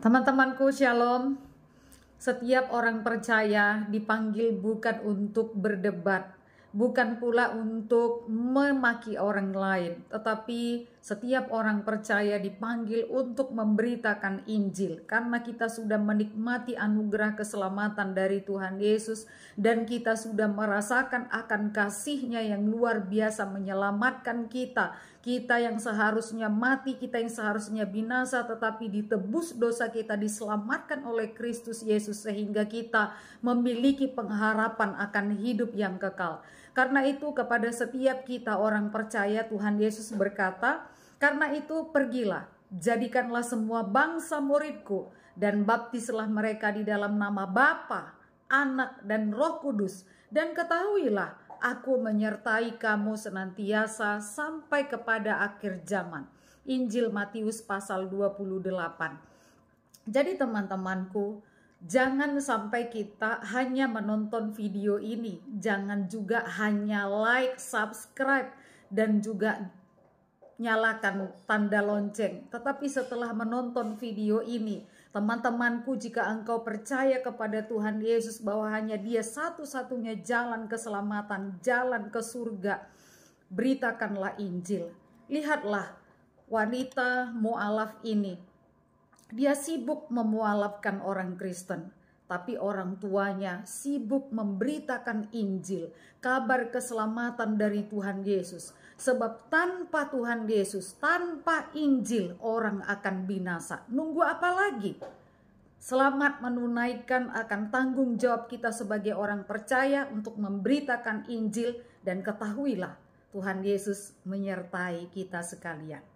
Teman-temanku, shalom. Setiap orang percaya dipanggil bukan untuk berdebat, bukan pula untuk memaki orang lain, tetapi setiap orang percaya dipanggil untuk memberitakan Injil, karena kita sudah menikmati anugerah keselamatan dari Tuhan Yesus, dan kita sudah merasakan akan kasih-Nya yang luar biasa menyelamatkan kita. Kita yang seharusnya mati, kita yang seharusnya binasa, tetapi ditebus dosa kita, diselamatkan oleh Kristus Yesus, sehingga kita memiliki pengharapan akan hidup yang kekal. Karena itu kepada setiap kita orang percaya, Tuhan Yesus berkata, "Karena itu pergilah, jadikanlah semua bangsa muridku, dan baptislah mereka di dalam nama Bapa, Anak, dan Roh Kudus, dan ketahuilah, Aku menyertai kamu senantiasa sampai kepada akhir zaman." Injil Matius pasal 28. Jadi teman-temanku, jangan sampai kita hanya menonton video ini. Jangan juga hanya like, subscribe, dan juga nyalakan tanda lonceng. Tetapi setelah menonton video ini, teman-temanku, jika engkau percaya kepada Tuhan Yesus bahwa hanya Dia satu-satunya jalan keselamatan, jalan ke surga, beritakanlah Injil. Lihatlah wanita mualaf ini. Dia sibuk memualafkan orang Kristen, tapi orang tuanya sibuk memberitakan Injil, kabar keselamatan dari Tuhan Yesus. Sebab tanpa Tuhan Yesus, tanpa Injil, orang akan binasa. Nunggu apa lagi? Selamat menunaikan akan tanggung jawab kita sebagai orang percaya untuk memberitakan Injil, dan ketahuilah Tuhan Yesus menyertai kita sekalian.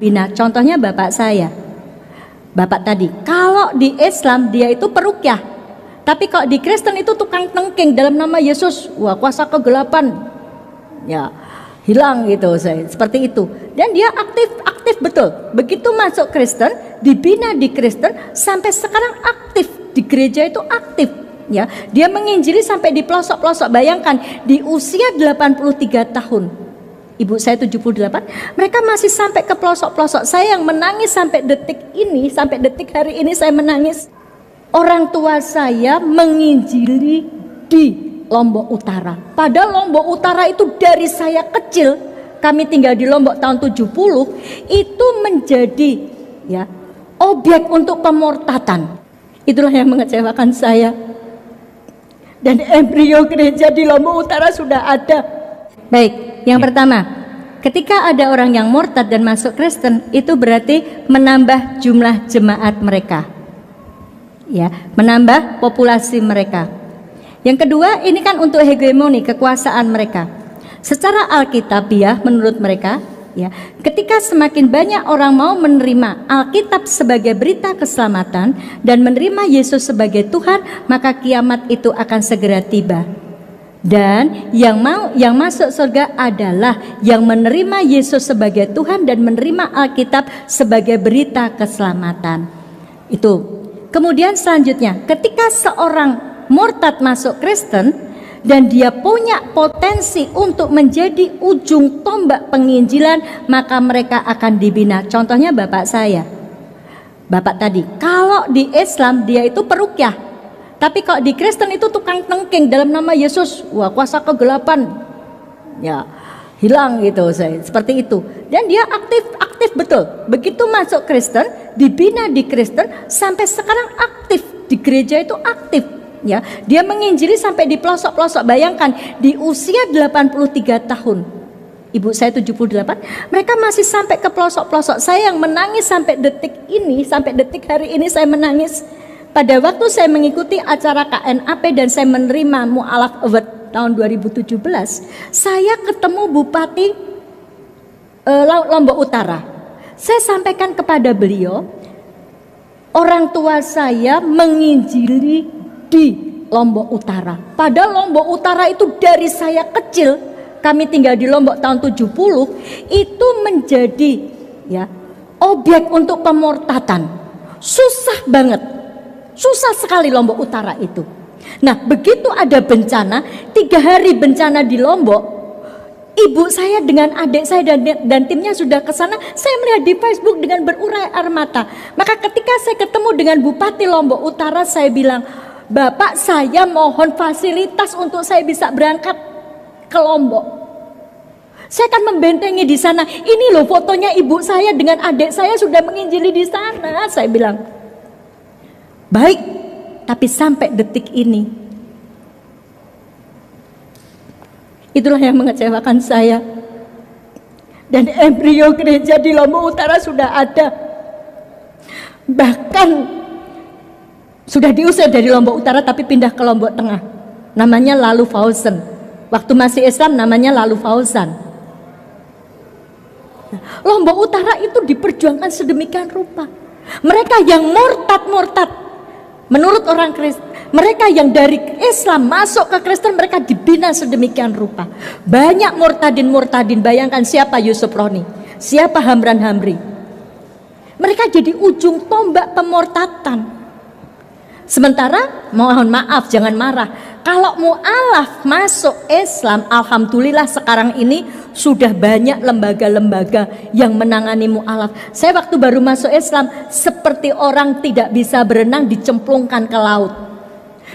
Bina, contohnya bapak saya, bapak tadi, kalau di Islam dia itu peruqyah, tapi kalau di Kristen itu tukang tengking dalam nama Yesus, wah kuasa kegelapan, ya hilang gitu, saya seperti itu. Dan dia aktif betul. Begitu masuk Kristen, dibina di Kristen, sampai sekarang aktif di gereja itu aktif. Ya, dia menginjili sampai di pelosok-pelosok. Bayangkan di usia 83 tahun. Ibu saya 78, mereka masih sampai ke pelosok-pelosok. Saya yang menangis sampai detik ini, sampai detik hari ini saya menangis. Orang tua saya menginjili di Lombok Utara. Padahal Lombok Utara itu dari saya kecil, kami tinggal di Lombok tahun 70, itu menjadi ya objek untuk pemurtatan. Itulah yang mengecewakan saya. Dan embrio gereja di Lombok Utara sudah ada. Baik, yang pertama, ketika ada orang yang murtad dan masuk Kristen, itu berarti menambah jumlah jemaat mereka, ya, menambah populasi mereka. Yang kedua, ini kan untuk hegemoni, kekuasaan mereka. Secara alkitabiah menurut mereka, ya, ketika semakin banyak orang mau menerima Alkitab sebagai berita keselamatan dan menerima Yesus sebagai Tuhan, maka kiamat itu akan segera tiba. Dan yang masuk surga adalah yang menerima Yesus sebagai Tuhan dan menerima Alkitab sebagai berita keselamatan. Itu. Kemudian selanjutnya, ketika seorang murtad masuk Kristen dan dia punya potensi untuk menjadi ujung tombak penginjilan, maka mereka akan dibina. Contohnya bapak saya. Bapak tadi, kalau di Islam dia itu peruqyah, tapi kalau di Kristen itu tukang tengking dalam nama Yesus, wah kuasa kegelapan, ya hilang gitu, saya seperti itu. Dan dia aktif betul. Begitu masuk Kristen, dibina di Kristen, sampai sekarang aktif di gereja itu aktif. Ya, dia menginjili sampai di pelosok-pelosok. Bayangkan di usia 83 tahun. Ibu saya 78, mereka masih sampai ke pelosok-pelosok. Saya yang menangis sampai detik ini, sampai detik hari ini saya menangis. Pada waktu saya mengikuti acara KNAP dan saya menerima Mu'alaf Award tahun 2017, saya ketemu Bupati Lombok Utara. Saya sampaikan kepada beliau, orang tua saya menginjili di Lombok Utara. Padahal Lombok Utara itu dari saya kecil, kami tinggal di Lombok tahun 70, itu menjadi ya objek untuk pemurtatan. Susah banget. Susah sekali Lombok Utara itu. Nah, begitu ada bencana, 3 hari bencana di Lombok, ibu saya dengan adik saya dan timnya sudah ke sana. Saya melihat di Facebook dengan berurai air mata. Maka ketika saya ketemu dengan Bupati Lombok Utara, saya bilang, Bapak, saya mohon fasilitas untuk saya bisa berangkat ke Lombok. Saya akan membentengi di sana. Ini loh fotonya ibu saya dengan adik saya sudah menginjili di sana. Saya bilang, baik. Tapi sampai detik ini, itulah yang mengecewakan saya. Dan embrio gereja di Lombok Utara sudah ada. Bahkan sudah diusir dari Lombok Utara tapi pindah ke Lombok Tengah. Namanya Lalu Fauzen. Waktu masih Islam namanya Lalu Fauzan. Lombok Utara itu diperjuangkan sedemikian rupa. Mereka yang murtad, menurut orang Kristen, mereka yang dari Islam masuk ke Kristen, mereka dibina sedemikian rupa. Banyak murtadin, bayangkan siapa Yusuf Roni, siapa Hamran Hamri. Mereka jadi ujung tombak pemurtatan. Sementara, mohon maaf, jangan marah, kalau mu'alaf masuk Islam, alhamdulillah sekarang ini sudah banyak lembaga-lembaga yang menangani mu'alaf. Saya waktu baru masuk Islam seperti orang tidak bisa berenang dicemplungkan ke laut.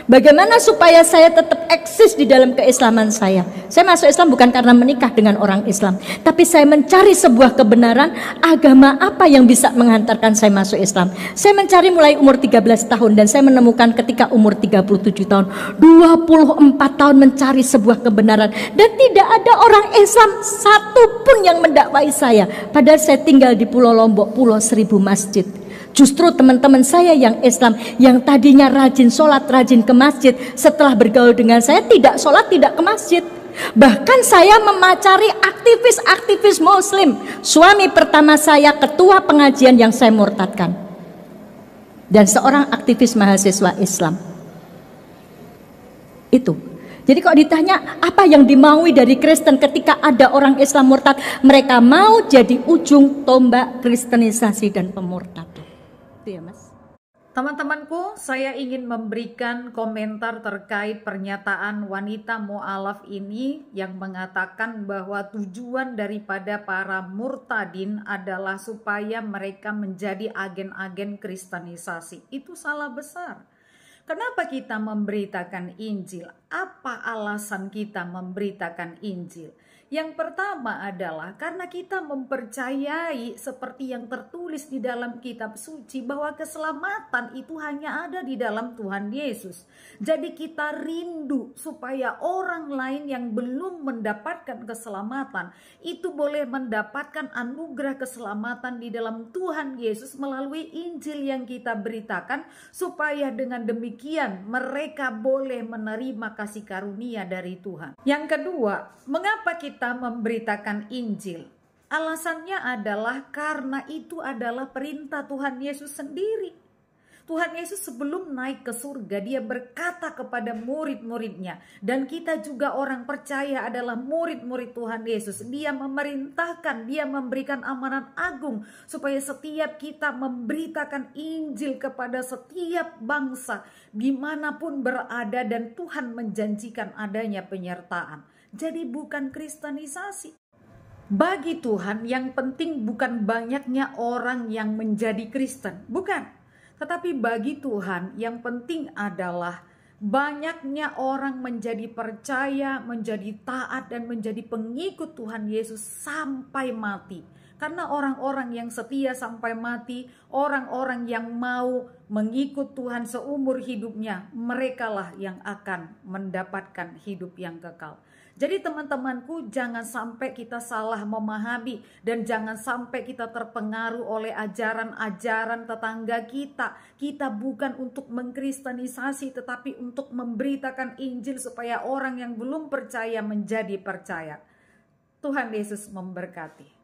Bagaimana supaya saya tetap eksis di dalam keislaman saya? Saya masuk Islam bukan karena menikah dengan orang Islam, tapi saya mencari sebuah kebenaran agama apa yang bisa menghantarkan saya masuk Islam. Saya mencari mulai umur 13 tahun dan saya menemukan ketika umur 37 tahun, 24 tahun mencari sebuah kebenaran dan tidak ada orang Islam satupun yang mendakwai saya. Padahal saya tinggal di Pulau Lombok, Pulau 1000 masjid. Justru teman-teman saya yang Islam, yang tadinya rajin sholat, rajin ke masjid, setelah bergaul dengan saya tidak sholat, tidak ke masjid. Bahkan saya memacari aktivis-aktivis muslim. Suami pertama saya ketua pengajian yang saya murtadkan. Dan seorang aktivis mahasiswa Islam. Itu. Jadi kalau ditanya apa yang dimaui dari Kristen ketika ada orang Islam murtad, mereka mau jadi ujung tombak kristenisasi dan pemurtadan. Ya, Mas. Teman-temanku, saya ingin memberikan komentar terkait pernyataan wanita mu'alaf ini yang mengatakan bahwa tujuan daripada para murtadin adalah supaya mereka menjadi agen-agen kristenisasi. Itu salah besar. Kenapa kita memberitakan Injil? Apa alasan kita memberitakan Injil? Yang pertama adalah karena kita mempercayai seperti yang tertulis di dalam kitab suci bahwa keselamatan itu hanya ada di dalam Tuhan Yesus. Jadi kita rindu supaya orang lain yang belum mendapatkan keselamatan itu boleh mendapatkan anugerah keselamatan di dalam Tuhan Yesus melalui Injil yang kita beritakan, supaya dengan demikian mereka boleh menerima kasih karunia dari Tuhan. Yang kedua, mengapa kita memberitakan Injil? Alasannya adalah karena itu adalah perintah Tuhan Yesus sendiri. Tuhan Yesus sebelum naik ke surga, dia berkata kepada murid-muridnya, dan kita juga orang percaya adalah murid-murid Tuhan Yesus. Dia memerintahkan, dia memberikan amanat agung supaya setiap kita memberitakan Injil kepada setiap bangsa dimanapun berada, dan Tuhan menjanjikan adanya penyertaan. Jadi bukan kristenisasi. Bagi Tuhan yang penting bukan banyaknya orang yang menjadi Kristen, bukan. Tetapi bagi Tuhan yang penting adalah banyaknya orang menjadi percaya, menjadi taat, dan menjadi pengikut Tuhan Yesus sampai mati. Karena orang-orang yang setia sampai mati, orang-orang yang mau mengikut Tuhan seumur hidupnya, merekalah yang akan mendapatkan hidup yang kekal. Jadi teman-temanku, jangan sampai kita salah memahami dan jangan sampai kita terpengaruh oleh ajaran-ajaran tetangga kita. Kita bukan untuk mengkristenisasi, tetapi untuk memberitakan Injil supaya orang yang belum percaya menjadi percaya. Tuhan Yesus memberkati.